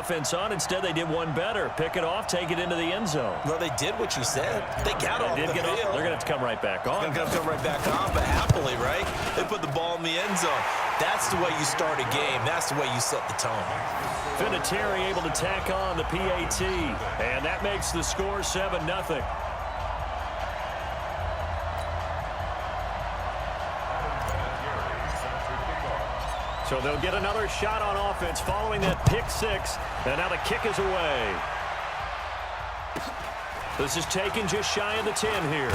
offense on. Instead, they did one better. Pick it off, take it into the end zone. Well, they did what you said. They got off the field. They're going to have to come right back on. They're going to come right back on, but happily, right? They put the ball in the end zone. That's the way you start a game. That's the way you set the tone. Vinatieri able to tack on the PAT, and that makes the score 7-0. So they'll get another shot on offense following that pick six. And now the kick is away. This is taken just shy of the 10 here.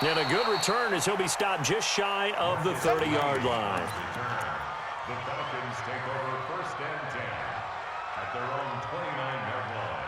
And a good return as he'll be stopped just shy of the 30-yard line. The Falcons take over 1st and 10 at their own 29-yard line.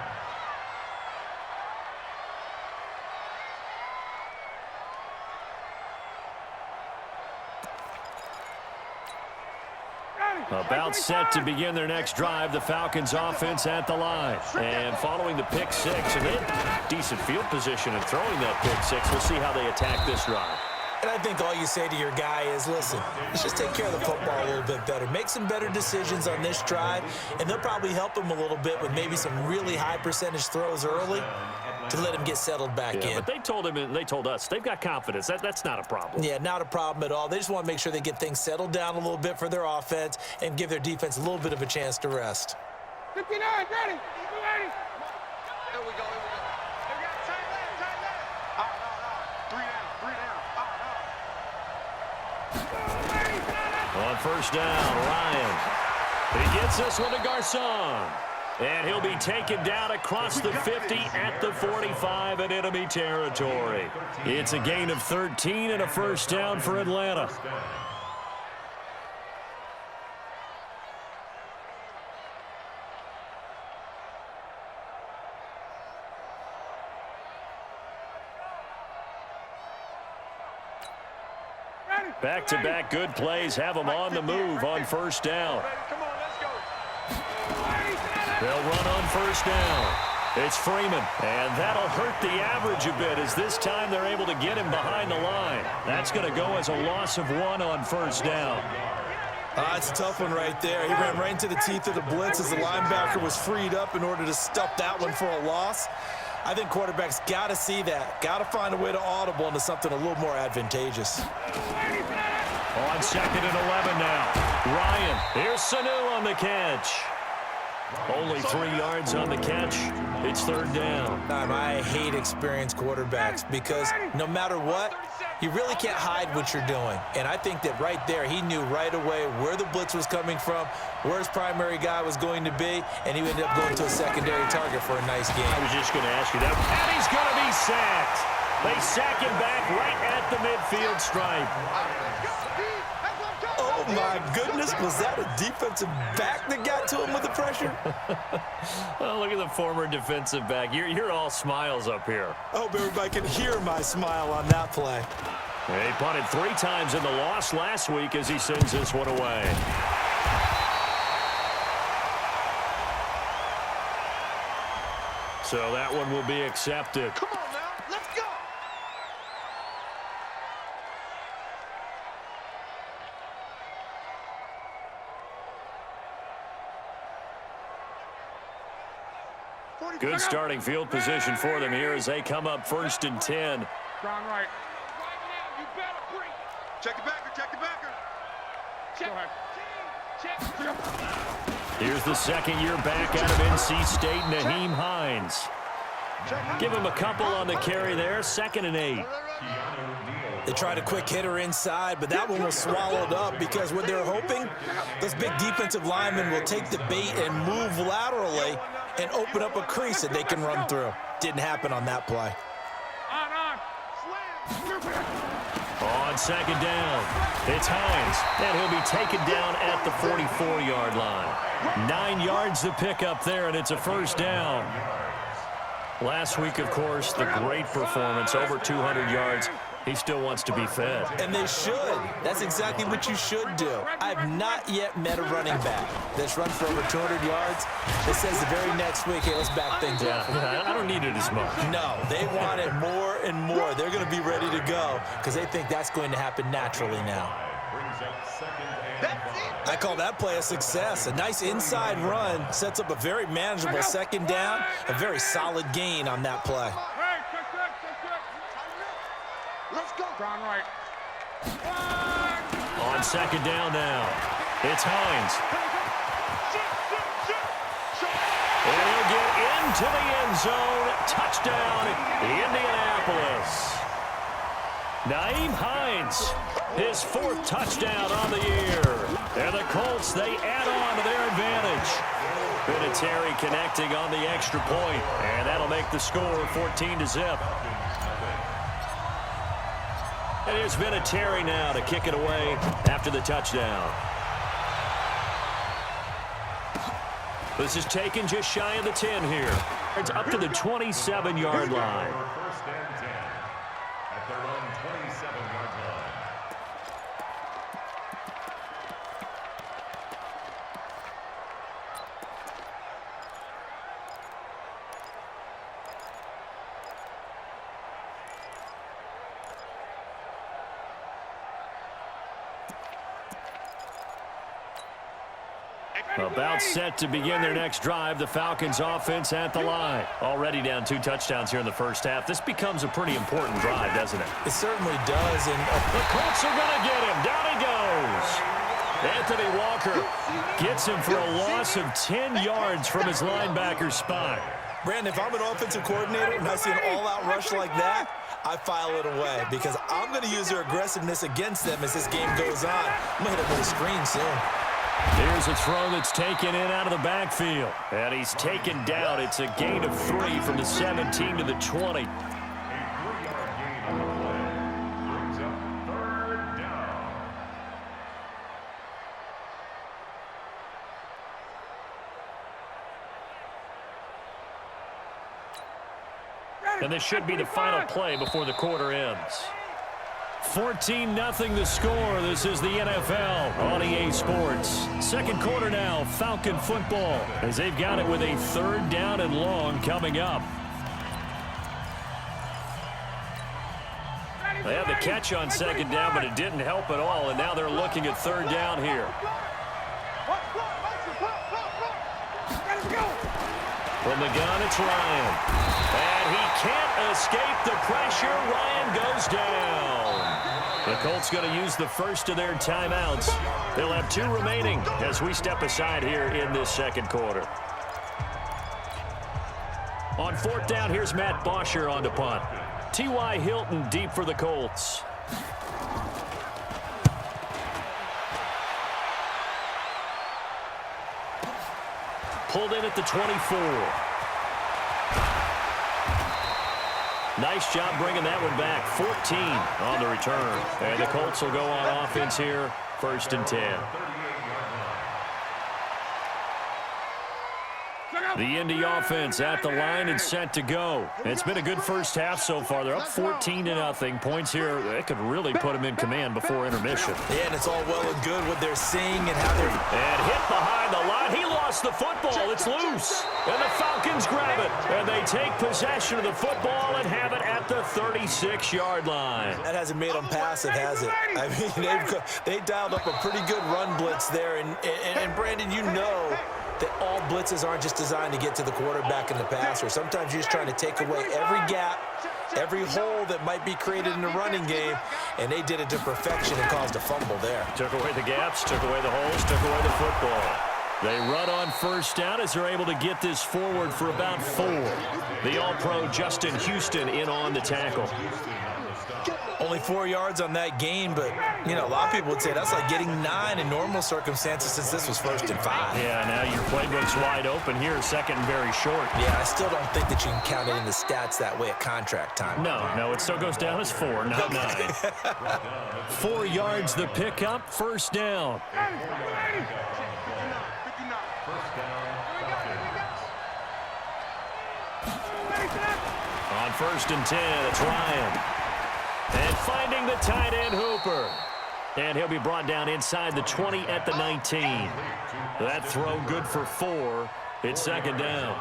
About set to begin their next drive, the Falcons offense at the line. And following the pick six, and decent field position and throwing that pick six. We'll see how they attack this drive. And I think all you say to your guy is, listen, let's just take care of the football a little bit better. Make some better decisions on this drive, and they'll probably help him a little bit with maybe some really high percentage throws early to let him get settled back in. But they told him and they told us they've got confidence. That's not a problem. Yeah, not a problem at all. They just want to make sure they get things settled down a little bit for their offense and give their defense a little bit of a chance to rest. 59, ready. Ready. Here we go. Here we go. Tight left. No. On first down, Ryan. He gets this one to Garcon. And he'll be taken down across the 50 at the 45 in enemy territory. It's a gain of 13 and a first down for Atlanta. Back-to-back good plays have them on the move on first down. Come on, let's go. They'll run on first down. It's Freeman, and that'll hurt the average a bit as this time they're able to get him behind the line. That's going to go as a loss of 1 on first down. It's a tough one right there. He ran right into the teeth of the blitz as the linebacker was freed up in order to stuff that one for a loss. I think quarterbacks got to see that. Got to find a way to audible into something a little more advantageous. On 2nd and 11 now. Ryan, here's Sanu on the catch. Only 3 yards on the catch. It's third down. I hate experienced quarterbacks because no matter what, you really can't hide what you're doing. And I think that right there, he knew right away where the blitz was coming from, where his primary guy was going to be, and he ended up going to a secondary target for a nice game. I was just going to ask you that. And he's going to be sacked. They sack him back right at the midfield stripe. Oh, my goodness. Was that a defensive back that got to him with the pressure? Oh, look at the former defensive back. You're all smiles up here. I hope everybody can hear my smile on that play. He punted 3 times in the loss last week as he sends this one away. So that one will be accepted. Come on now, let's go. Good starting field position for them here as they come up 1st and 10. Strong right. Check the backer, check the backer. Check. Here's the second-year back out of NC State, Naheem Hines. Give him a couple on the carry there, 2nd and 8. They tried a quick hitter inside, but that one was swallowed up because what they're hoping, those big defensive linemen will take the bait and move laterally and open up a crease that they can run through. Didn't happen on that play. On 2nd down, it's Hines, and he'll be taken down at the 44-yard line. 9 yards to pick up there, and it's a first down. Last week, of course, the great performance, over 200 yards. He still wants to be fed. And they should. That's exactly what you should do. I've not yet met a running back that's run for over 200 yards that says the very next week, hey, let's back things up. I don't need it as much. No, they want it more and more. They're going to be ready to go because they think that's going to happen naturally now. brings up second and 5. I call that play a success. A nice inside run sets up a very manageable second down, a very solid gain on that play. Hey, check. Let's go. Down right. On second down now, it's Hines. And he'll get into the end zone. Touchdown, Indianapolis. Nyheim Hines, his 4th touchdown on the year. And the Colts, they add on to their advantage. Vinatieri connecting on the extra point, and that'll make the score 14-0. And here's Vinatieri now to kick it away after the touchdown. This is taken just shy of the 10 here. It's up to the 27-yard line. First and 10 at their own 27-yard line. About set to begin their next drive, the Falcons offense at the line. Already down 2 touchdowns here in the first half. This becomes a pretty important drive, doesn't it? It certainly does. And the Colts are going to get him. Down he goes. Anthony Walker gets him for a loss of 10 yards from his linebacker spot. Brandon, if I'm an offensive coordinator and I see an all-out rush like that, I file it away because I'm going to use their aggressiveness against them as this game goes on. I'm going to hit them with a screen soon. Here's a throw that's taken in out of the backfield. And he's taken down. It's a gain of 3 from the 17 to the 20. A 3-yard gain on the play brings up third down. And this should be the final play before the quarter ends. 14-0 the score. This is the NFL on EA Sports. Second quarter now, Falcon football, as they've got it with a 3rd down and long coming up. They had the catch on second down, but it didn't help at all, and now they're looking at 3rd down here. From the gun, it's Ryan. And he can't escape the pressure. Ryan goes down. The Colts going to use the first of their timeouts. They'll have 2 remaining as we step aside here in this second quarter. On 4th down, here's Matt Bosher on the punt. T.Y. Hilton deep for the Colts. Pulled in at the 24. Nice job bringing that one back. 14 on the return. And the Colts will go on offense here, 1st and 10. The Indy offense at the line and set to go. It's been a good first half so far. They're up 14-0. Points here, that could really put them in command before intermission. Yeah, and it's all well and good what they're seeing and how they're... And hit behind the line. He lost the football. It's loose. And the Falcons grab it. And they take possession of the football and have it at the 36-yard line. That hasn't made them passive, has it? I mean, they dialed up a pretty good run blitz there. And Brandon, you know that all blitzes aren't just designed to get to the quarterback and the passer. Sometimes you're just trying to take away every gap, every hole that might be created in the running game, and they did it to perfection and caused a fumble there. Took away the gaps, took away the holes, took away the football. They run on 1st down as they're able to get this forward for about 4. The All-Pro Justin Houston in on the tackle. Only 4 yards on that gain, but, you know, a lot of people would say that's like getting 9 in normal circumstances since this was 1st and 5. Yeah, now your playbook's wide open here, 2nd and very short. Yeah, I still don't think that you can count it in the stats that way at contract time. No, it still goes down as 4, not 9. 4 yards the pickup, 1st down. On 1st and 10, it's Ryan. And finding the tight end, Hooper. And he'll be brought down inside the 20 at the 19. That throw good for 4. It's 2nd down.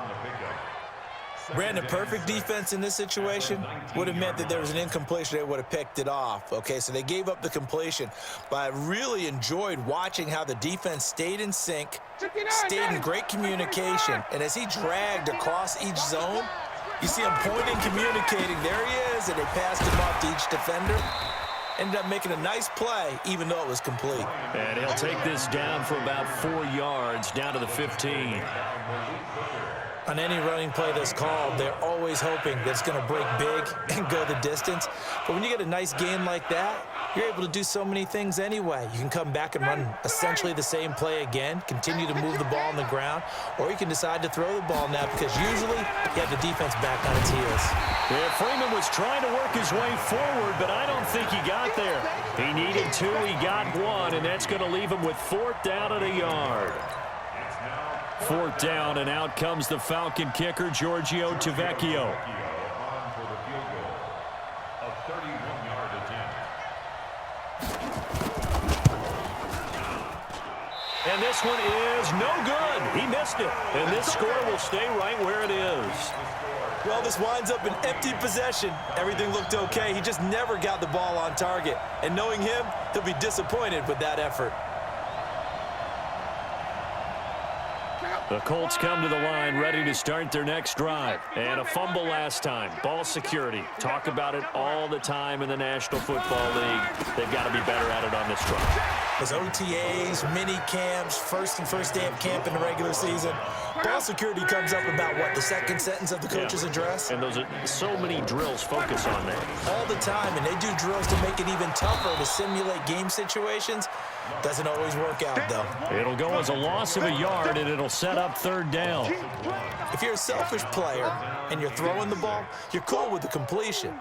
Brandon, perfect defense in this situation would have meant that there was an incompletion. They would have picked it off. Okay, so they gave up the completion. But I really enjoyed watching how the defense stayed in sync, stayed in great communication. And as he dragged across each zone, you see him pointing, communicating. There he is, and they passed him off to each defender. Ended up making a nice play, even though it was complete. And he'll take this down for about 4 yards, down to the 15. On any running play that's called, they're always hoping that it's going to break big and go the distance. But when you get a nice game like that, you're able to do so many things anyway. You can come back and run essentially the same play again, continue to move the ball on the ground, or you can decide to throw the ball now because usually you have the defense back on its heels. Yeah, Freeman was trying to work his way forward, but I don't think he got there. He needed 2, he got 1, and that's going to leave him with 4th down at a yard. 4th down, and out comes the Falcon kicker, Giorgio Tavecchio. On for the field goal. A 31-yard attempt. And this one is no good. He missed it. And this score will stay right where it is. Well, this winds up an empty possession. Everything looked okay. He just never got the ball on target. And knowing him, he'll be disappointed with that effort. The Colts come to the line ready to start their next drive. And a fumble last time. Ball security. Talk about it all the time in the National Football League. They've got to be better at it on this drive. His OTAs, mini camps, first day of camp in the regular season. Ball security comes up about, what, the second sentence of the coach's address? And those are so many drills focus on that. All the time, and they do drills to make it even tougher to simulate game situations. Doesn't always work out, though. It'll go as a loss of a yard, and it'll set up 3rd down. If you're a selfish player and you're throwing the ball, you're cool with the completion.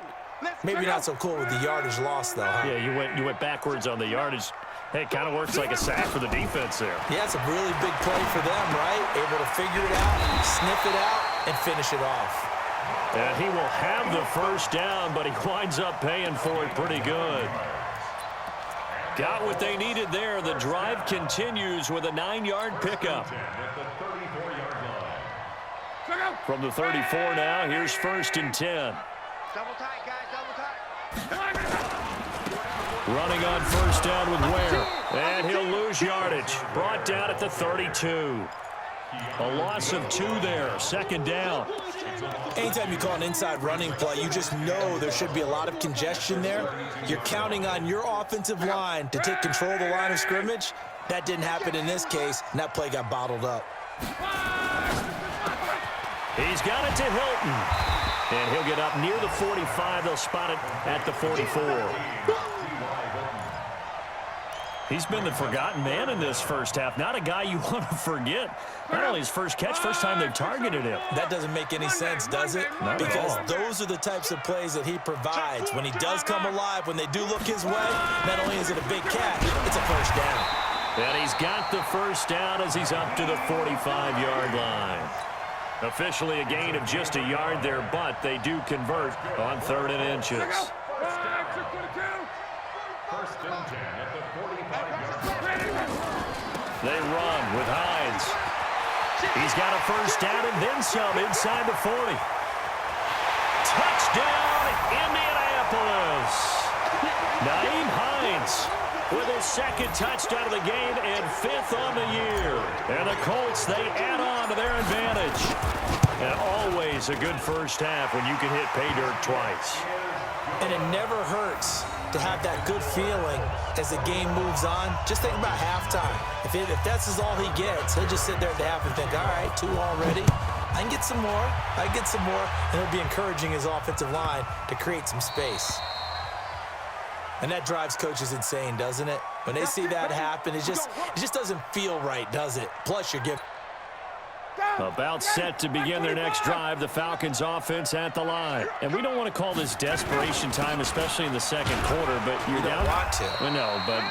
Maybe not so cool with the yardage loss, though, huh? Yeah, you went backwards on the yardage. Hey, it kind of works like a sack for the defense there. Yeah, it's a really big play for them, right? Able to figure it out, sniff it out, and finish it off. And he will have the 1st down, but he winds up paying for it pretty good. Got what they needed there. The drive continues with a 9-yard pickup. From the 34 now, here's 1st and 10. Double tight, guys, double tight. Running on 1st down with Ware. And he'll lose yardage. Brought down at the 32. A loss of 2 there. 2nd down. Anytime you call an inside running play, you just know there should be a lot of congestion there. You're counting on your offensive line to take control of the line of scrimmage. That didn't happen in this case, and that play got bottled up. He's got it to Hilton. And he'll get up near the 45. They'll spot it at the 44. He's been the forgotten man in this first half. Not a guy you want to forget. Not only his first catch, first time they've targeted him. That doesn't make any sense, does it? Not because at all. those are the types of plays that he provides. When he does come alive, when they do look his way, not only is it a big catch, it's a 1st down. And he's got the 1st down as he's up to the 45-yard line. Officially a gain of just a yard there, but they do convert on 3rd and inches. 1st and 10 at the 45-yard line. They run with Hines. He's got a 1st down and then some inside the 40. Touchdown, Indianapolis. Naeem Hines with his 2nd touchdown of the game and 5th on the year. And the Colts, they add on to their advantage. And always a good first half when you can hit pay dirt twice. And it never hurts to have that good feeling as the game moves on. Just think about halftime. If that's all he gets, he'll just sit there at the half and think, all right, 2 already. I can get some more. I can get some more. And he'll be encouraging his offensive line to create some space. And that drives coaches insane, doesn't it? When they see that happen, it just doesn't feel right, does it? Plus, you're giving. About set to begin their next drive, the Falcons offense at the line. And we don't want to call this desperation time, especially in the 2nd quarter, but you're You down. don't want to. Well, no, but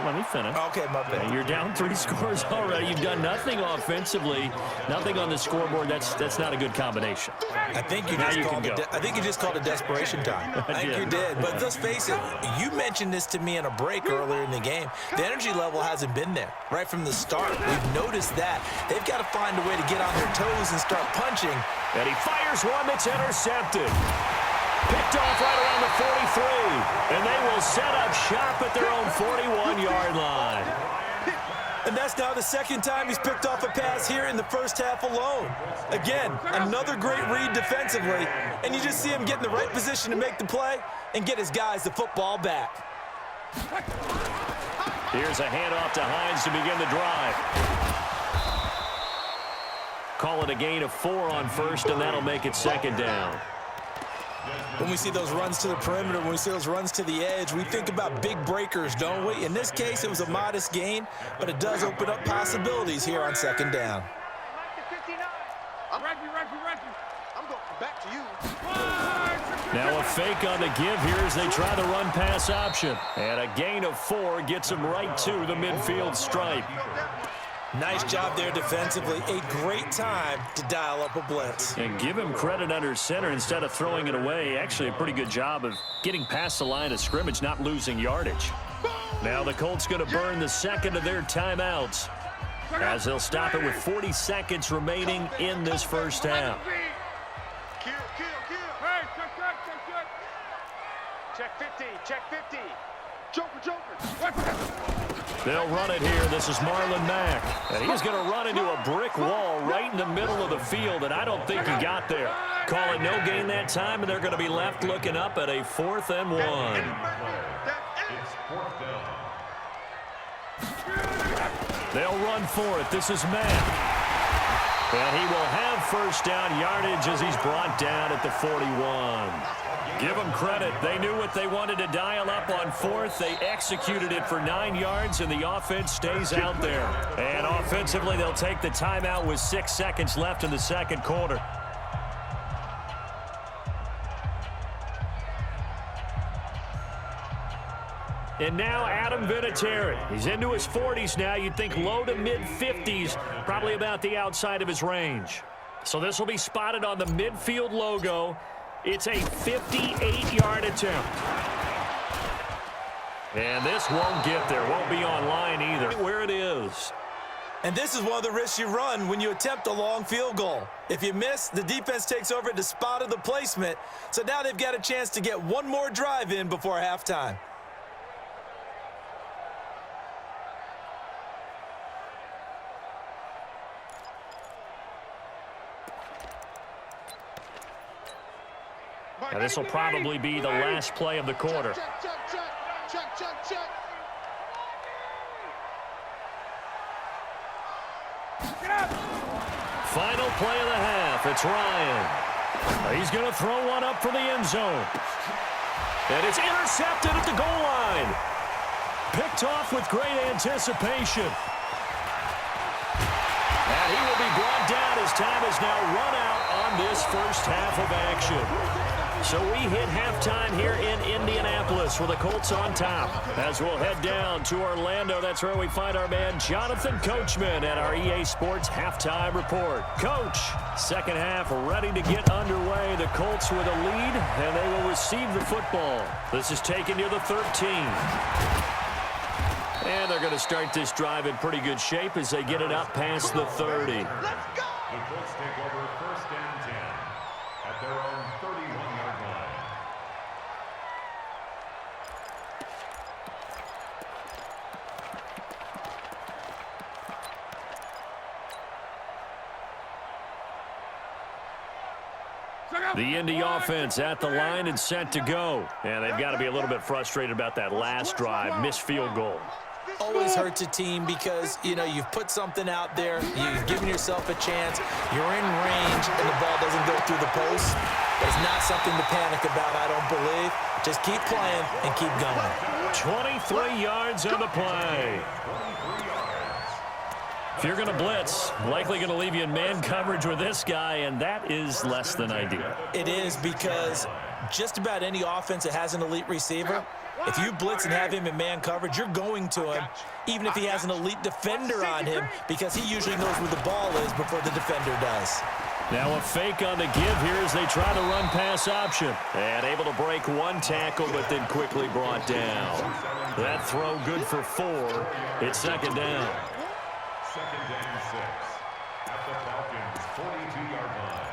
let me finish. Okay, my bad. You're down 3 scores already. You've done nothing offensively, nothing on the scoreboard. That's not a good combination. I think you Now just you called can it. go. I think you just called it desperation time. I think did. you did. But let's face it. You mentioned this to me in a break earlier in the game. The energy level hasn't been there right from the start. We've noticed that they've got to find a way to get on their toes and start punching. And he fires one that's intercepted. Picked off right around the 43. And they will set up shop at their own 41-yard line. And that's now the second time he's picked off a pass here in the first half alone. Again, another great read defensively. And you just see him get in the right position to make the play and get his guys the football back. Here's a handoff to Hines to begin the drive. Call it a gain of 4 on first, and that'll make it second down. When we see those runs to the perimeter, when we see those runs to the edge, we think about big breakers, don't we? In this case, it was a modest gain, but it does open up possibilities here on second down. I'm going back to you. Now a fake on the give here as they try the run-pass option. And a gain of 4 gets them right to the midfield stripe. Nice job there defensively. A great time to dial up a blitz. And give him credit under center instead of throwing it away. Actually a pretty good job of getting past the line of scrimmage, not losing yardage. Now the Colts going to burn the second of their timeouts as they'll stop it with 40 seconds remaining in this first half. Kill. Hey, check. Check 50. Check 50. Joker. They'll run it here. This is Marlon Mack. And he's going to run into a brick wall right in the middle of the field, and I don't think he got there. Call it no gain that time, and they're going to be left looking up at a 4th and 1. It's 4th down. They'll run for it. This is Mack. And he will have first down yardage as he's brought down at the 41. Give them credit. They knew what they wanted to dial up on 4th. They executed it for 9 yards, and the offense stays out there. And offensively, they'll take the timeout with 6 seconds left in the second quarter. And now Adam Vinatieri. He's into his 40s now. You'd think low to mid-50s, probably about the outside of his range. So this will be spotted on the midfield logo. It's a 58-yard attempt. And this won't get there. Won't be online either. Where it is. And this is one of the risks you run when you attempt a long field goal. If you miss, the defense takes over at the spot of the placement. So now they've got a chance to get one more drive in before halftime. Now this will probably be the last play of the quarter. Check. Final play of the half. It's Ryan. He's going to throw one up for the end zone. And it's intercepted at the goal line. Picked off with great anticipation. And he will be brought down as time is now run out on this first half of action. So we hit halftime here in Indianapolis with the Colts on top. As we'll head down to Orlando, that's where we find our man Jonathan Coachman at our EA Sports Halftime Report. Coach, second half ready to get underway. The Colts with a lead, and they will receive the football. This is taken near the 13. And they're going to start this drive in pretty good shape as they get it up past the 30. The Colts take over 1st and 10 at their own 31-yard line. The Indy offense at the line and set to go. And they've got to be a little bit frustrated about that last drive, missed field goal. Always hurts a team because, you know, you've put something out there, you've given yourself a chance, you're in range, and the ball doesn't go through the post. It's not something to panic about, I don't believe. Just keep playing and keep going. 23 yards on the play. If you're going to blitz, likely going to leave you in man coverage with this guy, and that is less than ideal. It is, because just about any offense that has an elite receiver, if you blitz and have him in man coverage, you're going to him, even if he has an elite defender on him, because he usually knows where the ball is before the defender does. Now a fake on the give here as they try to run pass option. And able to break one tackle, but then quickly brought down. That throw good for 4. It's second down. 2nd and 6 at the Falcons. 42-yard line.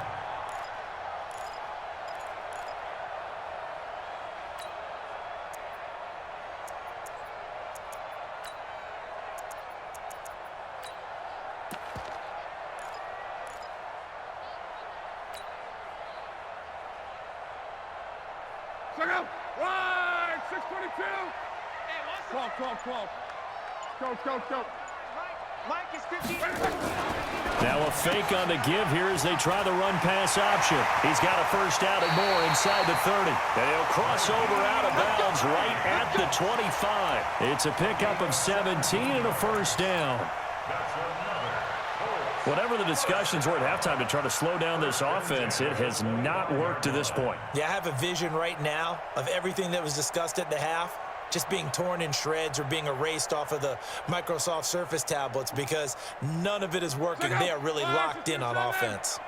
Check out. Right, 622. 12. Go. Mike is 50. Now a fake on the give here as they try the run-pass option. He's got a first down and more inside the 30. And he'll cross over out of bounds right at the 25. It's a pickup of 17 and a first down. Whatever the discussions were at halftime to try to slow down this offense, it has not worked to this point. Yeah, I have a vision right now of everything that was discussed at the half just being torn in shreds or being erased off of the Microsoft Surface tablets because none of it is working. They are really locked in on offense.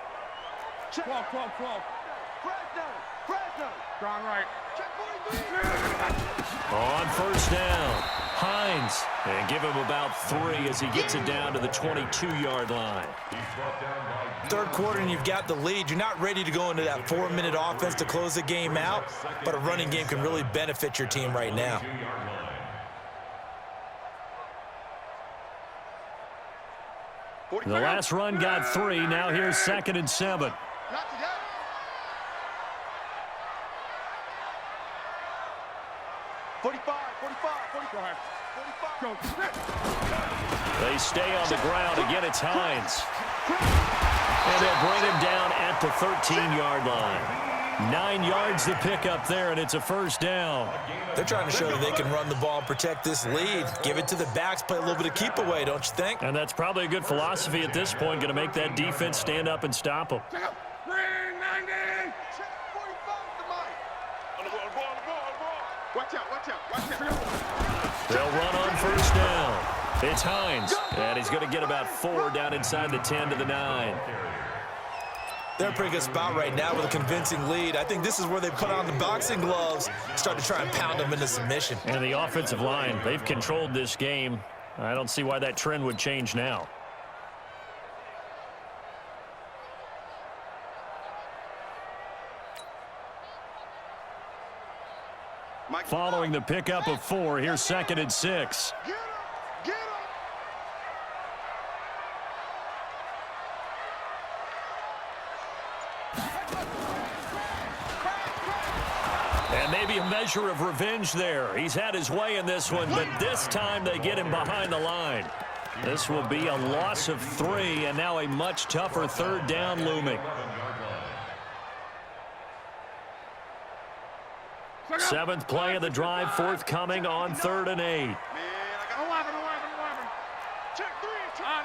12. Fresno. Gone right. Check 43. On first down, Hines. And give him about 3 as he gets it down to the 22-yard line. Third quarter and you've got the lead. You're not ready to go into that 4-minute offense to close the game out, but a running game can really benefit your team right now. The last run got 3. Now here's 2nd and 7. Not today. Go. They stay on the ground. Again, it's Hines. And they'll bring him down at the 13-yard line. 9 yards to pick up there, and it's a first down. They're trying to show that they can run the ball and protect this lead. Give it to the backs, play a little bit of keep away, don't you think? And that's probably a good philosophy at this point, going to make that defense stand up and stop them. Check out. 390. Check 45 to Mike. On the ball. Watch out. They'll run on first down. It's Hines, and he's going to get about 4 down inside the 10 to the 9. They're in a pretty good spot right now with a convincing lead. I think this is where they put on the boxing gloves, start to try and pound them into submission. And the offensive line, they've controlled this game. I don't see why that trend would change now. Following the pickup of 4, here's 2nd and 6. Get him. And maybe a measure of revenge there. He's had his way in this one, but this time they get him behind the line. This will be a loss of 3, and now a much tougher 3rd down looming. 7th play of the drive forthcoming on 3rd and 8. 11. Check 3. On.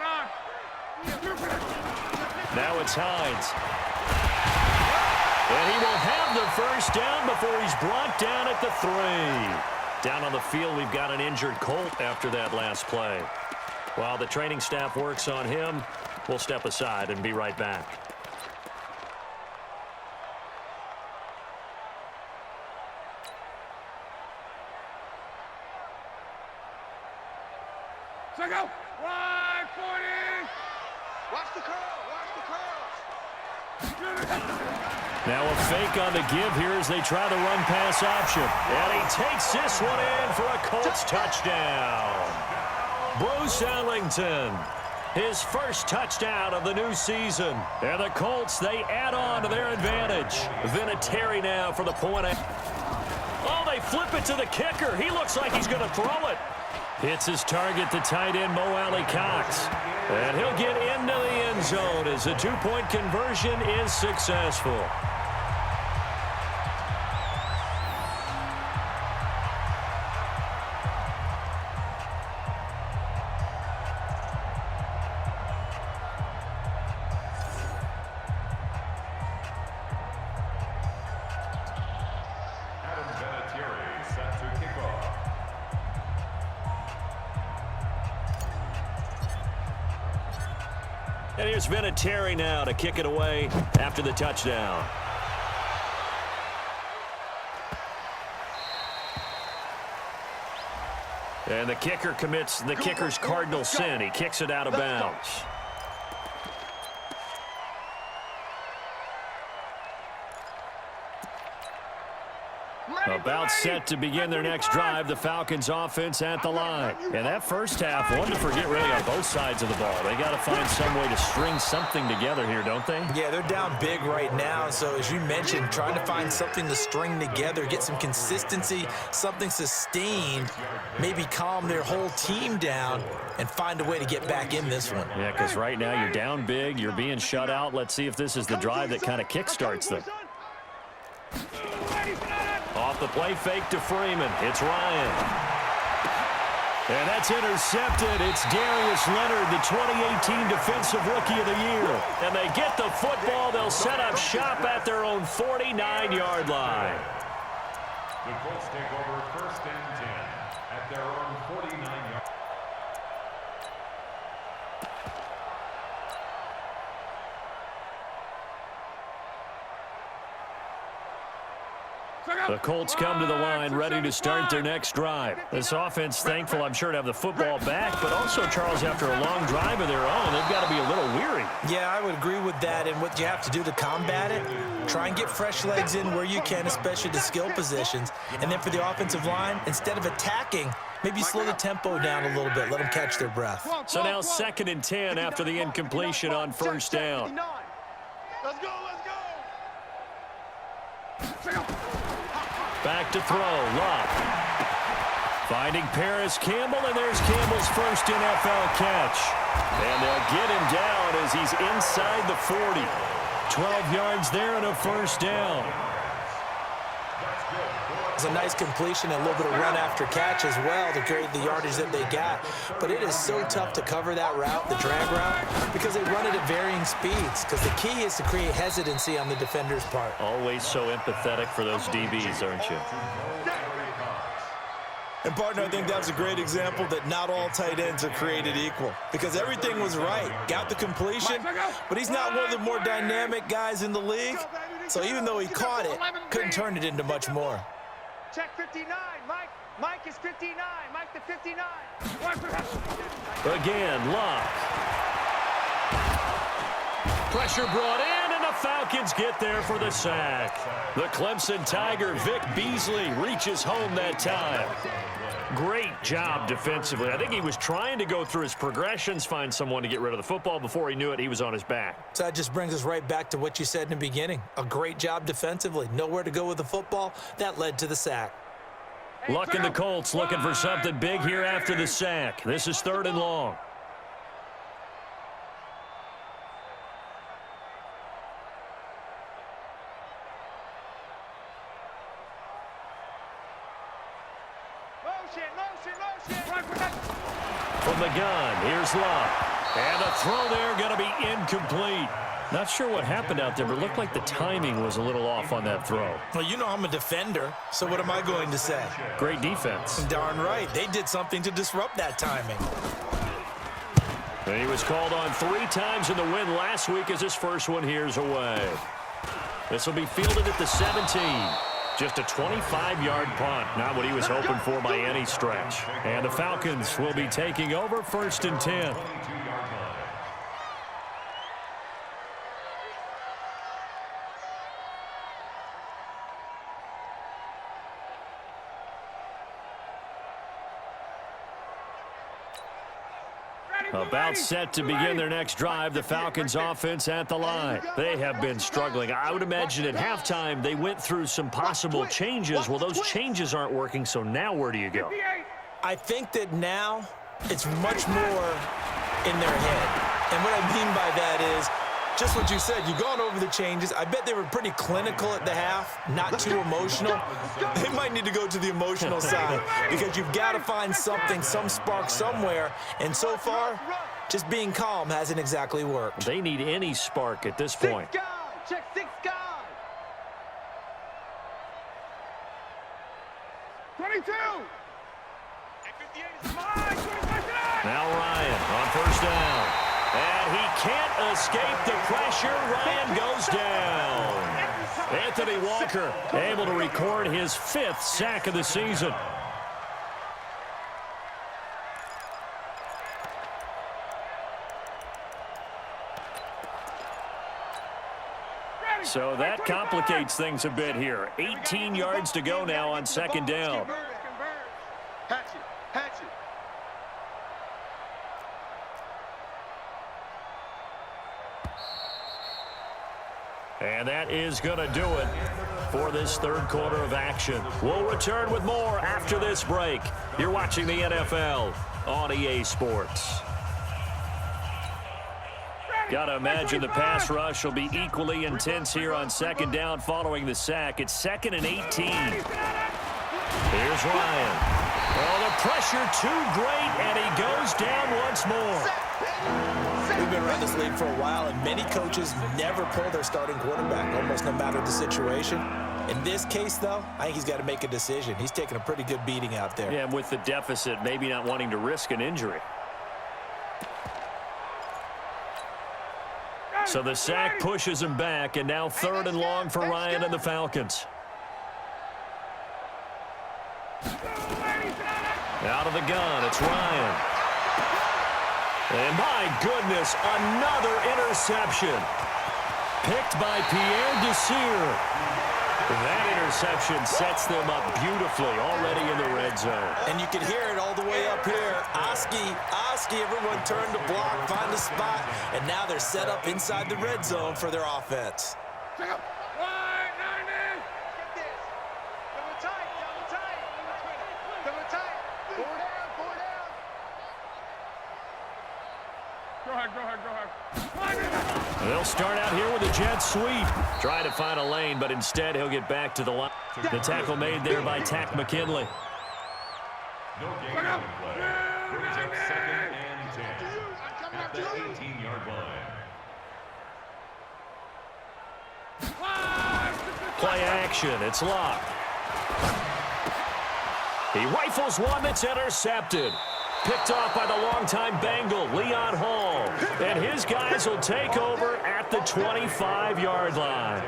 Now it's Hines. And he will have the first down before he's brought down at the 3. Down on the field, we've got an injured Colt after that last play. While the training staff works on him, we'll step aside and be right back. Check out. 140. Watch the curl. Now a fake on the give here as they try the run-pass option. And he takes this one in for a Colts touchdown. Bruce Ellington, his first touchdown of the new season. And the Colts, they add on to their advantage. Vinatieri now for the point. Oh, they flip it to the kicker. He looks like he's going to throw it. Hits his target, the tight end, Mo Alley Cox. And he'll get into the end zone as the 2-point conversion is successful. And here's Vinatieri now to kick it away after the touchdown. And the kicker commits the kicker's cardinal sin. He kicks it out of bounds. About set to begin their next drive, the Falcons offense at the line. And that first half, one to forget really on both sides of the ball. They got to find some way to string something together here, don't they? Yeah, they're down big right now. So as you mentioned, trying to find something to string together, get some consistency, something sustained, maybe calm their whole team down and find a way to get back in this one. Yeah, because right now you're down big, you're being shut out. Let's see if this is the drive that kind of kickstarts them. Off the play fake to Freeman. It's Ryan. And that's intercepted. It's Darius Leonard, the 2018 Defensive Rookie of the Year. And they get the football. They'll set up shop at their own 49-yard line. The Colts take over 1st and 10 at their own 49-yard. The Colts come to the line ready to start their next drive. This offense thankful, I'm sure, to have the football back, but also, Charles, after a long drive of their own, they've got to be a little weary. Yeah, I would agree with that. And what you have to do to combat it, try and get fresh legs in where you can, especially the skill positions. And then for the offensive line, instead of attacking, maybe slow the tempo down a little bit. Let them catch their breath. So now 2nd and 10 after the incompletion on 1st down. Let's go, let's go. Back to throw, Love. Finding Paris Campbell, and there's Campbell's first NFL catch. And they'll get him down as he's inside the 40. 12 yards there and a 1st down. It's a nice completion and a little bit of run after catch as well to create the yardage that they got. But it is so tough to cover that route, the drag route, because they run it at varying speeds. Because the key is to create hesitancy on the defender's part. Always so empathetic for those DBs, aren't you? And, partner, I think that was a great example that not all tight ends are created equal. Because everything was right. Got the completion, but he's not one of the more dynamic guys in the league. So even though he caught it, couldn't turn it into much more. Check 59, Mike. Mike is 59. Mike the 59. Again, Love. Pressure brought in, and the Falcons get there for the sack. The Clemson Tiger, Vic Beasley, reaches home that time. Great job defensively. I think he was trying to go through his progressions, find someone to get rid of the football. Before he knew it, he was on his back. So that just brings us right back to what you said in the beginning. A great job defensively. Nowhere to go with the football. That led to the sack. Luck in the Colts looking for something big here after the sack. This is 3rd and long. From the gun, here's Love. And the throw there going to be incomplete. Not sure what happened out there, but it looked like the timing was a little off on that throw. Well, you know I'm a defender, so what am I going to say? Great defense. Darn right. They did something to disrupt that timing. And he was called on 3 times in the win last week as his first one here's away. This will be fielded at the 17. Just a 25-yard punt. Not what he was hoping for by any stretch. And the Falcons will be taking over 1st and 10. About set to begin their next drive, the Falcons offense at the line. They have been struggling. I would imagine at halftime they went through some possible changes. Well, those changes aren't working, so now where do you go? I think that now it's much more in their head. And what I mean by that is just what you said. You've gone over the changes. I bet they were pretty clinical at the half, not too emotional. They might need to go to the emotional side because you've got to find something, some spark somewhere. And so far, just being calm hasn't exactly worked. They need any spark at this point. 6 guy. Check 6 guy. 22. Now Ryan on 1st down. And he can't escape the pressure. Ryan goes down. Anthony Walker able to record his 5th sack of the season. So that complicates things a bit here. 18 yards to go now on second down. Hatch it. Hatch it. And that is going to do it for this third quarter of action. We'll return with more after this break. You're watching the NFL on EA Sports. Got to imagine the pass rush will be equally intense here on second down following the sack. It's 2nd and 18. Here's Ryan. Oh, the pressure too great, and he goes down once more. We've been around this league for a while, and many coaches never pull their starting quarterback, almost no matter the situation. In this case, though, I think he's got to make a decision. He's taking a pretty good beating out there. Yeah, and with the deficit, maybe not wanting to risk an injury. So the sack pushes him back, and now 3rd and long for Ryan and the Falcons. Out of the gun, it's Ryan. And my goodness, another interception. Picked by Pierre Desir. That interception sets them up beautifully already in the red zone. And you can hear it all the way up here. Oski, everyone turned to block, find a spot, and now they're set up inside the red zone for their offense. Check up. Get this. Double tight. Double tight. Double tight. Four down. Four down. Go ahead, go ahead, go ahead. They'll start out here with a jet sweep. Try to find a lane, but instead he'll get back to the line. The tackle made there by Tack McKinley. No gain on the play. Brings up 2nd and 10 at the 18-yard line. Play action. It's Locke. He rifles one that's intercepted. Picked off by the longtime Bengal, Leon Hall. And his guys will take over at the 25-yard line.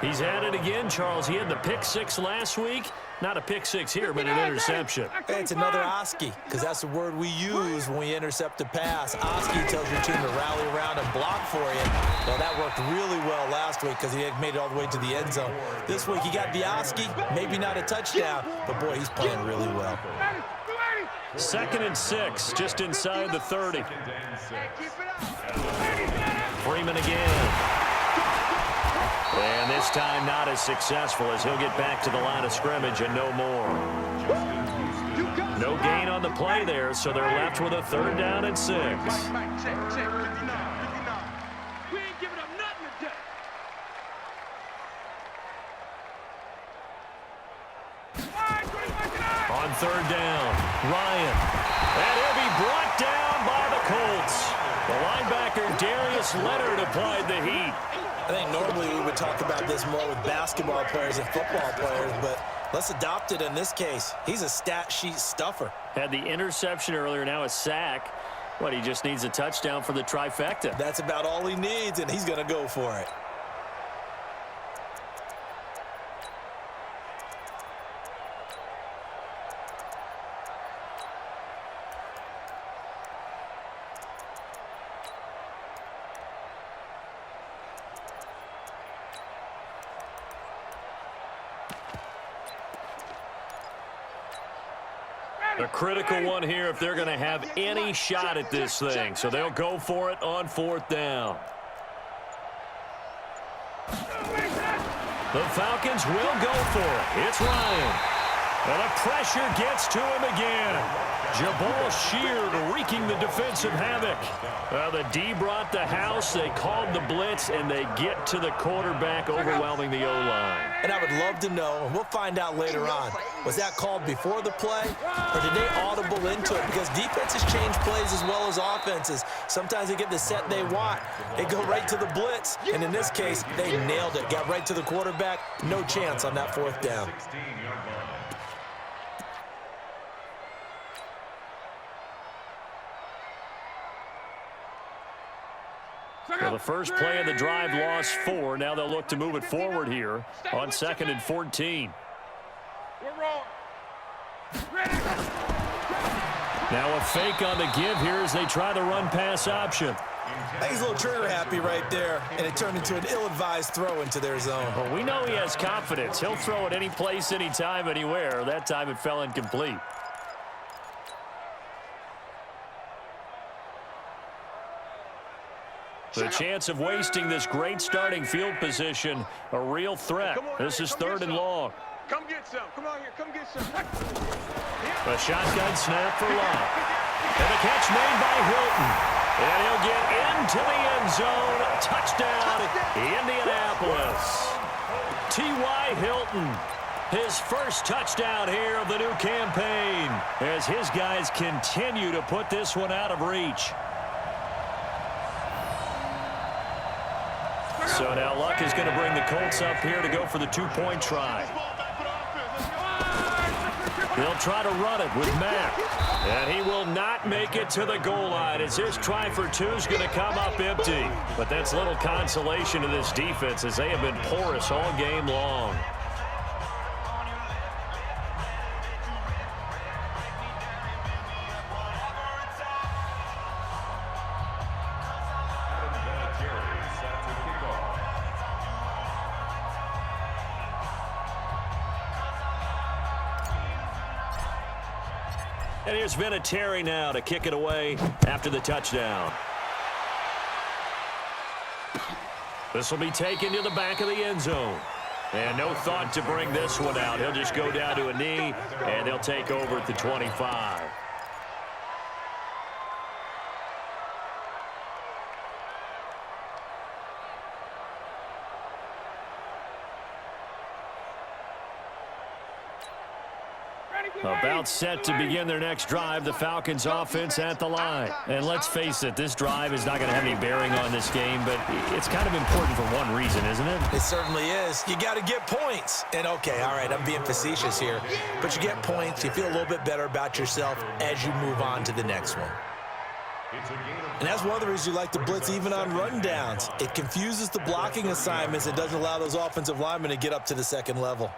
He's at it again, Charles. He had the pick six last week. Not a pick six here, but an interception. Hey, it's another Oski, because that's the word we use when we intercept a pass. Oski tells your team to rally around and block for you. Well, that worked really well last week because he had made it all the way to the end zone. This week, he got the Oski, maybe not a touchdown, but boy, he's playing really well. 2nd and 6, just inside the 30. Freeman again. And this time not as successful as he'll get back to the line of scrimmage and no more. No gain on the play there, so they're left with a 3rd down and 6. Check, check. 59. We ain't giving up nothing today. On 3rd down, Ryan. And he'll be brought down by the Colts. The linebacker Darius Leonard applied the heat. I think normally we would talk about this more with basketball players and football players, but let's adopt it in this case. He's a stat sheet stuffer. Had the interception earlier, now a sack. What, he just needs a touchdown for the trifecta. That's about all he needs, and he's going to go for it. A critical one here if they're going to have any shot at this thing. So they'll go for it on 4th down. The Falcons will go for it. It's Ryan. And the pressure gets to him again. Jabal Sheard wreaking the defensive havoc. The D brought the house. They called the blitz, and they get to the quarterback, overwhelming the O-line. And I would love to know, and we'll find out later on, was that called before the play, or did they audible into it? Because defenses change plays as well as offenses. Sometimes they get the set they want. They go right to the blitz, and in this case, they nailed it. Got right to the quarterback. No chance on that 4th down. 16-yard line. Well, the first play of the drive lost 4. Now they'll look to move it forward here on 2nd and 14. We're wrong. Now a fake on the give here as they try the run-pass option. I think he's a little trigger happy right there, and it turned into an ill-advised throw into their zone. Well, we know he has confidence. He'll throw it any place, anytime, anywhere. That time it fell incomplete. The chance of wasting this great starting field position, a real threat. This is 3rd and long. Come get some. Come on here. Come get some. A shotgun snap for Love. And the catch made by Hilton. And he'll get into the end zone. Touchdown, Indianapolis. T.Y. Hilton, his first touchdown here of the new campaign, as his guys continue to put this one out of reach. So now Luck is going to bring the Colts up here to go for the 2-point try. They'll try to run it with Mack. And he will not make it to the goal line as his try for 2 is going to come up empty. But that's little consolation to this defense as they have been porous all game long. And here's Vinatieri now to kick it away after the touchdown. This will be taken to the back of the end zone. And no thought to bring this one out. He'll just go down to a knee, and they'll take over at the 25. About set to begin their next drive, the Falcons offense at the line. And let's face it, this drive is not going to have any bearing on this game, but it's kind of important for one reason, isn't it? It certainly is. You got to get points. And okay, all right, I'm being facetious here, but you get points, you feel a little bit better about yourself as you move on to the next one. And that's one of the reasons you like to blitz even on rundowns. It confuses the blocking assignments. It doesn't allow those offensive linemen to get up to the second level.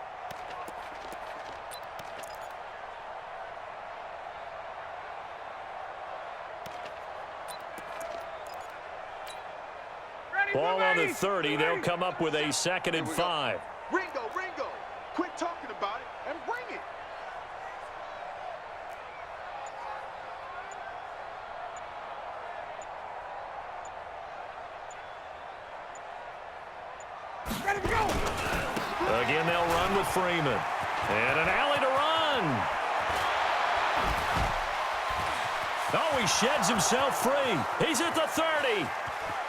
Ball on the 30. They'll come up with a 2nd and 5. Ringo, quit talking about it and bring it. Ready to go. Again, they'll run with Freeman. And an alley to run. Oh, he sheds himself free. He's at the 30.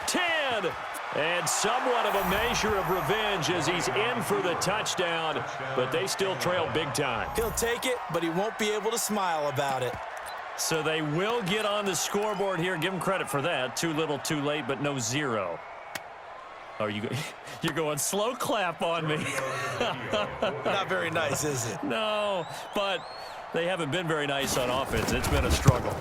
10. And somewhat of a measure of revenge as he's in for the touchdown, but they still trail big time. He'll take it, but he won't be able to smile about it. So they will get on the scoreboard here. Give them credit for that. Too little, too late, but no 0. Oh, you're going slow clap on me. Not very nice, is it? No, but they haven't been very nice on offense. It's been a struggle.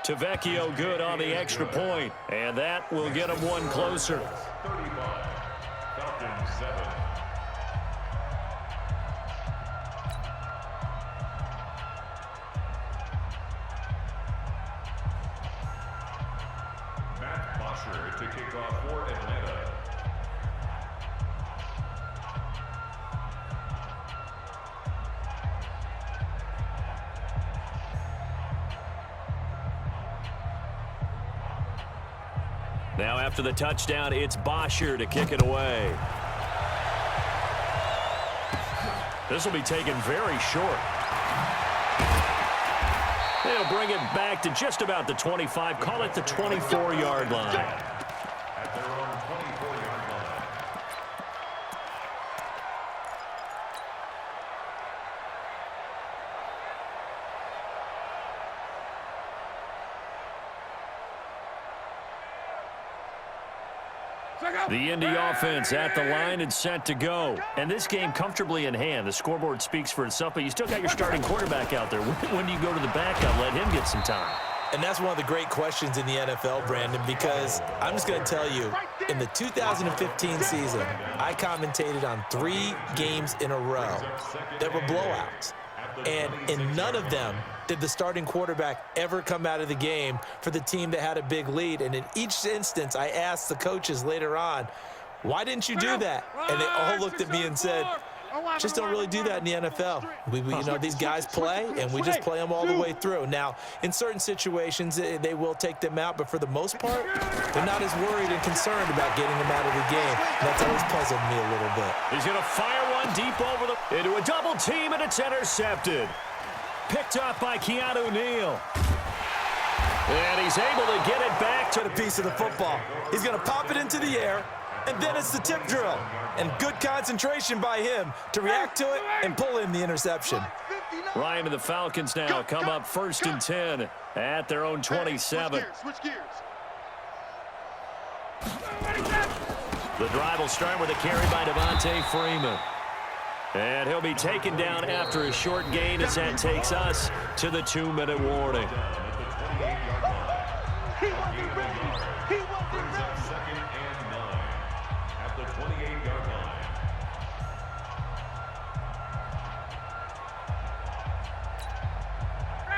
Tavecchio good on the extra point, and that will get them one closer. 35, Falcons 7. Matt Bosher to kick off for Atlanta. Now after the touchdown, it's Bosher to kick it away. This will be taken very short. They'll bring it back to just about the 25, call it the 24-yard line. At their own 24-yard line. The Indy offense at the line and set to go. And this game comfortably in hand. The scoreboard speaks for itself, but you still got your starting quarterback out there. When do you go to the backup, let him get some time? And that's one of the great questions in the NFL, Brandon, because I'm just going to tell you, in the 2015 season, I commentated on 3 games in a row that were blowouts. And in none of them did the starting quarterback ever come out of the game for the team that had a big lead. And in each instance, I asked the coaches later on, why didn't you do that? And they all looked at me and said, just don't really do that in the NFL. You know, these guys play, and we just play them all the way through. Now, in certain situations, they will take them out, but for the most part, they're not as worried and concerned about getting them out of the game. And that's always puzzled me a little bit. He's going to fire one deep over into a double team, and it's intercepted. Picked up by Keanu Neal. And he's able to get it back to a piece of the football. He's going to pop it into the air, and then it's the tip drill. And good concentration by him to react to it and pull in the interception. Ryan and the Falcons now come up 1st and 10 at their own 27. Switch gears. The drive will start with a carry by Devontae Freeman. And he'll be taken down after a short gain as that takes us to the 2-minute warning. He wasn't ready. He wasn't ready. 2nd and 9 at the 28-yard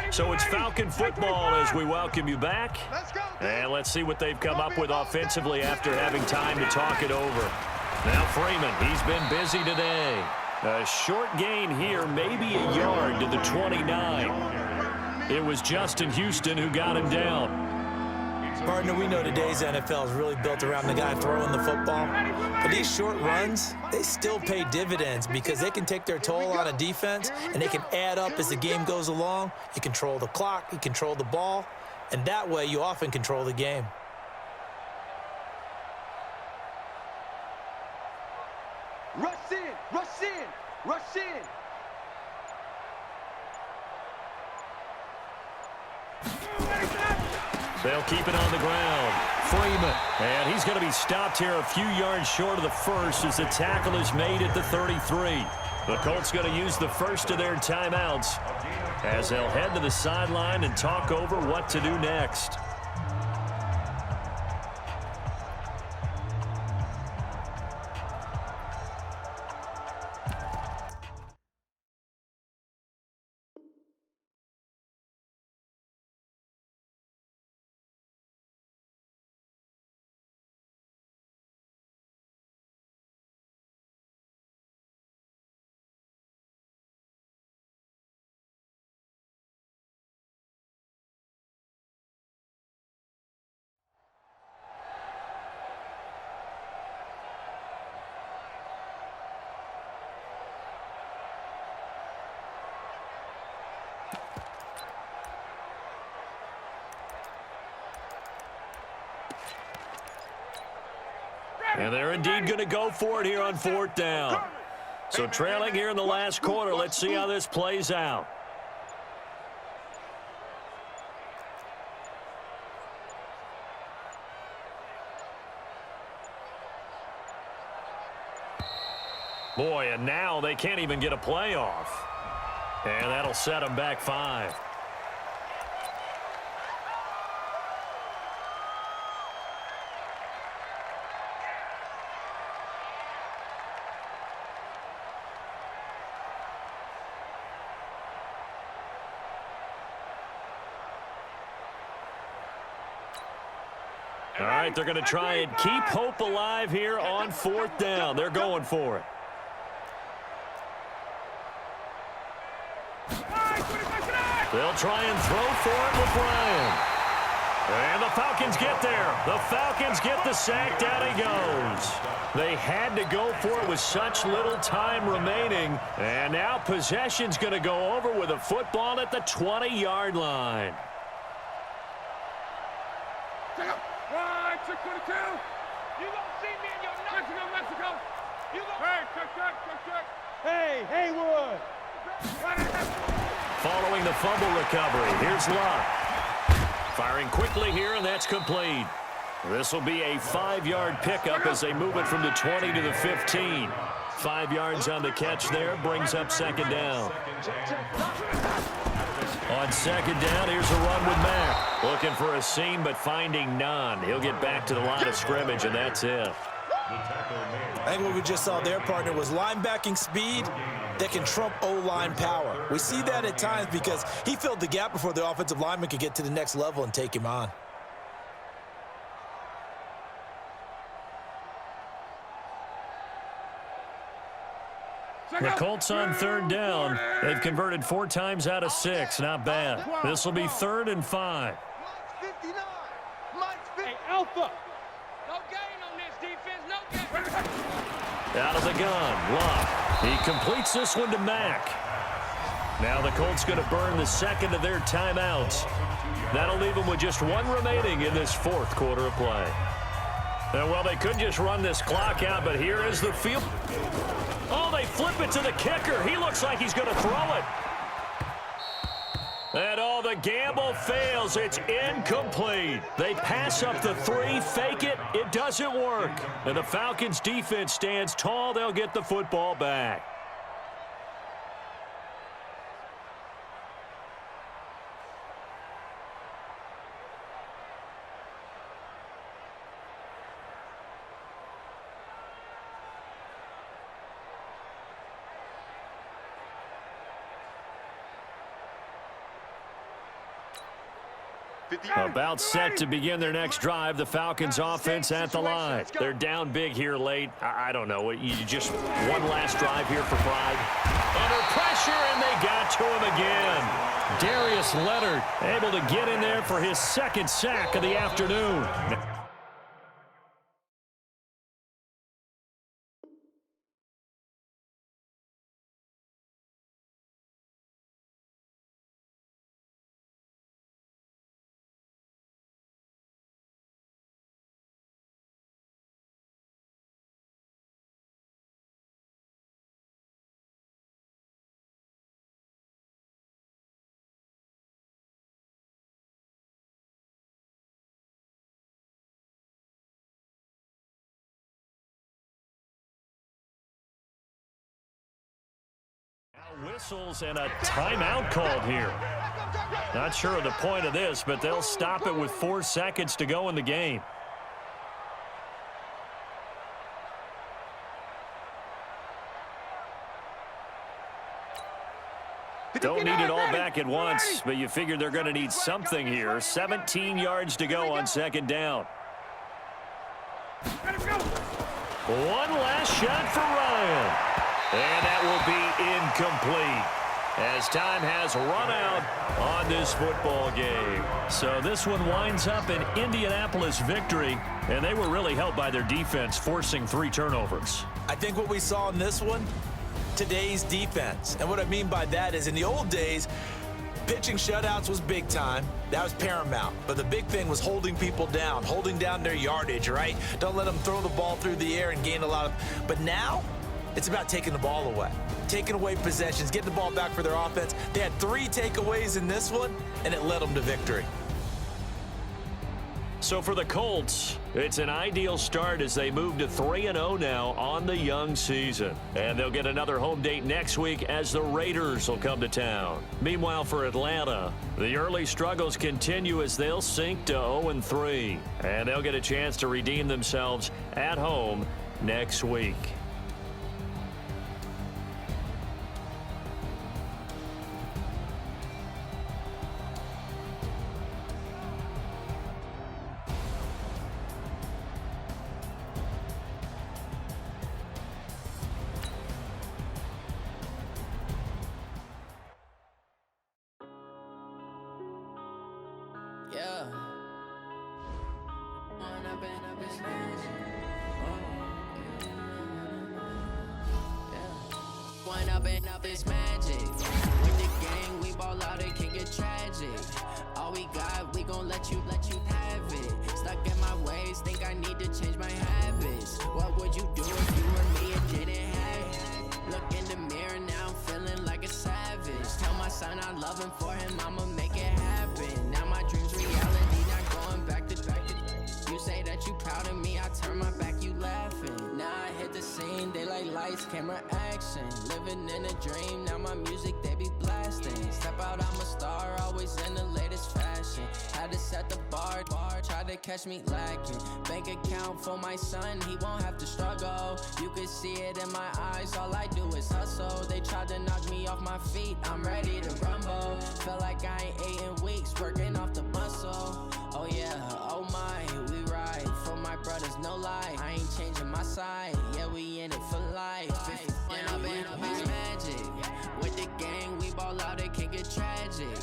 line. So it's Falcon football as we welcome you back. Let's go. And let's see what they've come up with offensively after having time to talk it over. Now Freeman, he's been busy today. A short gain here, maybe a yard to the 29. It was Justin Houston who got him down. Partner, we know today's NFL is really built around the guy throwing the football. But these short runs, they still pay dividends because they can take their toll on a defense, and they can add up as the game goes along. You control the clock, you control the ball, and that way you often control the game. Rush in, rush in, rush in. They'll keep it on the ground. Freeman. And he's going to be stopped here a few yards short of the first as the tackle is made at the 33. The Colts going to use the first of their timeouts as they'll head to the sideline and talk over what to do next. And they're indeed going to go for it here on 4th down. So trailing here in the last quarter, let's see how this plays out. Boy, and now they can't even get a play off. And that'll set them back 5. All right, they're going to try and keep hope alive here on 4th down. They're going for it. They'll try and throw for it with Ryan. And the Falcons get there. The Falcons get the sack. Down he goes. They had to go for it with such little time remaining. And now possession's going to go over with a football at the 20-yard line. Right, 622. You don't see me in your nuts. Mexico. You don't. Hey, check. Hey, Haywood. Following the fumble recovery, here's Luck. Firing quickly here, and that's complete. This will be a 5-yard pickup as they move it from the 20 to the 15. 5 yards on the catch there, brings up 2nd down. On 2nd down, here's a run with Mack. Looking for a seam, but finding none. He'll get back to the line of scrimmage, and that's it. I think what we just saw there, partner, was linebacking speed that can trump O-line power. We see that at times because he filled the gap before the offensive lineman could get to the next level and take him on. The Colts on third down. They've converted 4 times out of 6. Not bad. This will be 3rd and 5. Mike's 59. Mike's 50. Hey, Alpha. No gain on this defense. No gain. Out of the gun. Love. He completes this one to Mack. Now the Colts going to burn the second of their timeouts. That'll leave them with just 1 remaining in this 4th quarter of play. Well, they could just run this clock out, but here is the field. Oh, they flip it to the kicker. He looks like he's going to throw it. And the gamble fails. It's incomplete. They pass up the 3, fake it. It doesn't work. And the Falcons defense stands tall. They'll get the football back. About set to begin their next drive. The Falcons offense at the line. They're down big here late. I don't know. You just one last drive here for pride. Under pressure, and they got to him again. Darius Leonard able to get in there for his 2nd sack of the afternoon. Whistles and a timeout called here. Not sure of the point of this, but they'll stop it with 4 seconds to go in the game. Don't need it all back at once, but you figure they're going to need something here. 17 yards to go on 2nd down. One last shot for Ryan. And that will be incomplete as time has run out on this football game. So this one winds up an Indianapolis victory, and they were really helped by their defense forcing 3 turnovers. I think what we saw in this one, today's defense. And what I mean by that is in the old days, pitching shutouts was big time. That was paramount. But the big thing was holding people down, holding down their yardage, right? Don't let them throw the ball through the air and gain a lot of. But now, it's about taking the ball away, taking away possessions, getting the ball back for their offense. They had 3 takeaways in this one, and it led them to victory. So for the Colts, it's an ideal start as they move to 3-0 now on the young season. And they'll get another home date next week as the Raiders will come to town. Meanwhile, for Atlanta, the early struggles continue as they'll sink to 0-3. And they'll get a chance to redeem themselves at home next week. Yeah. One up is magic. With the gang, we ball out, it can get tragic. All we got, we gon' let you have it. Stuck in my ways, think I need to change my habits. What would you do if you were me and didn't have it? Look in the mirror, now I'm feeling like a savage. Tell my son I love him, for him I'ma make it happen. Now my dreams reality, not going back to You say that you proud of me, I turn my back, you laughing. Now I hit the scene, they like lights, camera, action. Living in a dream, now my music, they be blasting. Step out, I'm a star, always in the latest fashion. Had to set the bar. Try to catch me lacking. Bank account for my son, he won't have to struggle. You can see it in my eyes, all I do is hustle. They tried to knock me off my feet, I'm ready to rumble. Feel like I ain't ate in weeks, working off the muscle. Oh yeah, oh my, we ride for my brothers, no lie. I ain't changing my side, yeah, we in it for life. When up in it's magic. With the gang, we ball out, it can get tragic.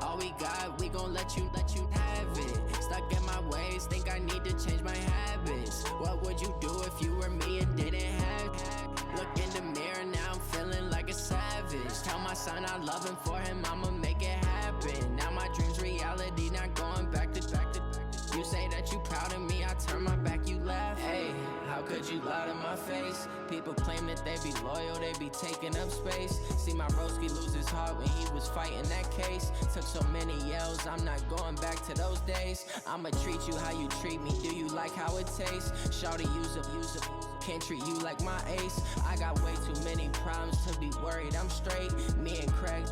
All we got, we gon' let you have it. Stuck in my ways, think I need to change my habits. What would you do if you were me and didn't have it? Look in the mirror, now I'm feeling like a savage. Tell my son I love him, for him I'ma make it happen. Now my dream's reality, not going back to. You say that you proud of me, I turn my back, you laugh. Hey, how could you lie to my face? People claim that they be loyal, they be taking up space. See my broski lose his heart when he was fighting that case. Took so many yells, I'm not going back to those days. I'ma treat you how you treat me, do you like how it tastes? Shawty, use up, can't treat you like my ace. I got way too many problems to be worried, I'm straight. Me and Craig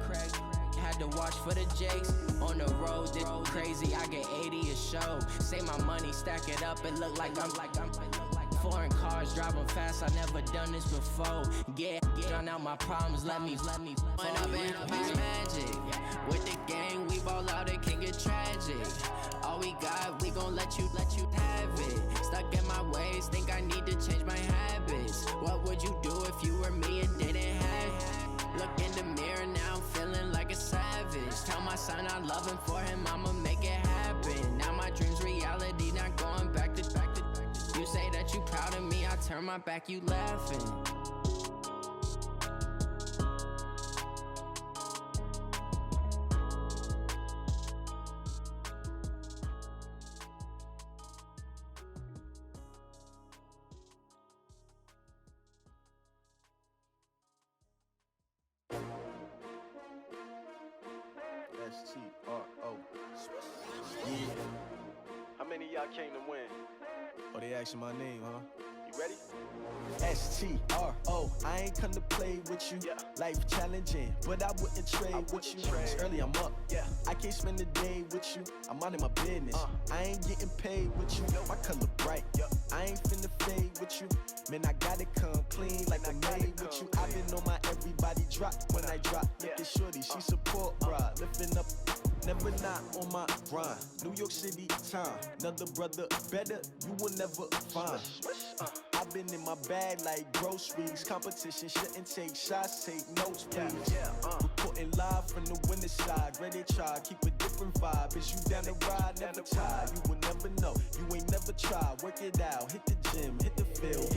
had to watch for the Jakes. On the road, this crazy, I get 80 a show. Say my money, stack it up, it look like I'm foreign cars, driving fast, I never done this before. Drown out my problems, let me When up in it's magic. With the gang, we ball out, it can get tragic. All we got, we gon' let you have it. Stuck in my ways, think I need to change my habits. What would you do if you were me and didn't have it? Look in the mirror, now I'm feeling like a savage. Tell my son I love him, for him I'ma make it happen. Now my dream's reality, not going back to. You say that you proud of me, I turn my back, you laughing. S-T-R-O. Yeah. How many of y'all came to win? Oh, they asking my name, huh? You ready? S-T-R-O. I ain't come to play with you. Yeah. Life challenging, but I wouldn't trade with you. It's early, I'm up. Yeah. I can't spend the day with you. I'm out of my business. I ain't getting paid with you. My color bright. I ain't finna fade with you. Man, I gotta come clean like I made with you. I been on my everybody drop when I drop. Look at shorty, she support bra. Lifting up, never not on my grind. New York City time, another brother better, you will never find. I've been in my bag like groceries. Competition shouldn't take shots, take notes, please. Reporting live from the winter side. Ready to try, keep a different vibe. Is you down the ride, never tired. You will never know, you ain't never tried. Work it out, hit the gym, hit the field.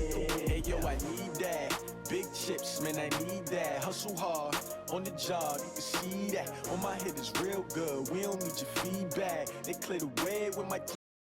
Hey yo, I need that. Big chips, man, I need that. Hustle hard, on the job, you can see that. On my head is real good, we don't need your feedback. They clear the way with my